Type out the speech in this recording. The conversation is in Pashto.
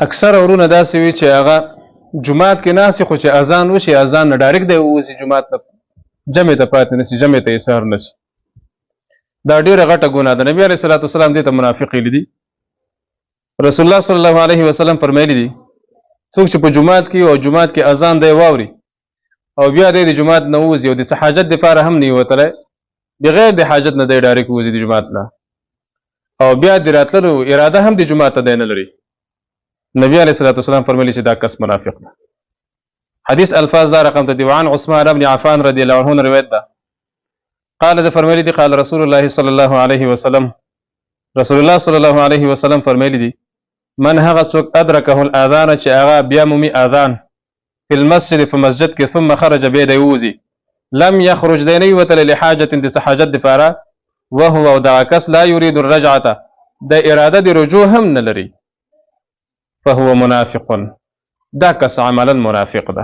اکثر ورونه داسې وي چې هغه جمعات کې ناسي خو چې اذان وشي اذان نه ډایرکټ دی ووځي جمعات ته جمع ته پاتې نشي جمع ته یې سهار نشي دا ډیره غټه ګناه ده. نبی علیه الصلاۃ والسلام دې ته منافق ویلي دي. رسول الله صلی الله علیه وسلم فرمایلی دي څوک چې په جمعات کې او جمعات کې اذان دی واوري او بیا د جمعات نه وځي او د حاجت لپاره هم نه وتلی بغیر د حاجت نه دی ډایرکټ وځي د جمعات نه او بیا د راتلو اراده هم د جمعات ته نه لري. نبی علیه الصلاۃ والسلام فرمایلی چې دا کس منافق ده. حدیث الفاظ دا رقم ته دیوان عثمان ابن عفان رضی الله عنه روایت ده. قال ده فرمایلی دي قال رسول الله صلی الله علیه وسلم رسول الله صلی الله علیه وسلم فرمایلی دي من هغه څوک ادرکه الاذان چې هغه بیا مومي اذان فی المسجد په مسجد کې ثم خرج بیا دی ووځي لم یخرج دی نه وتلی لحاجة د حاجت دپاره وهو دغه کس لا یرید الرجعة د اراده د رجوع هم نه لري فهو منافق دا کس عملا منافق ده.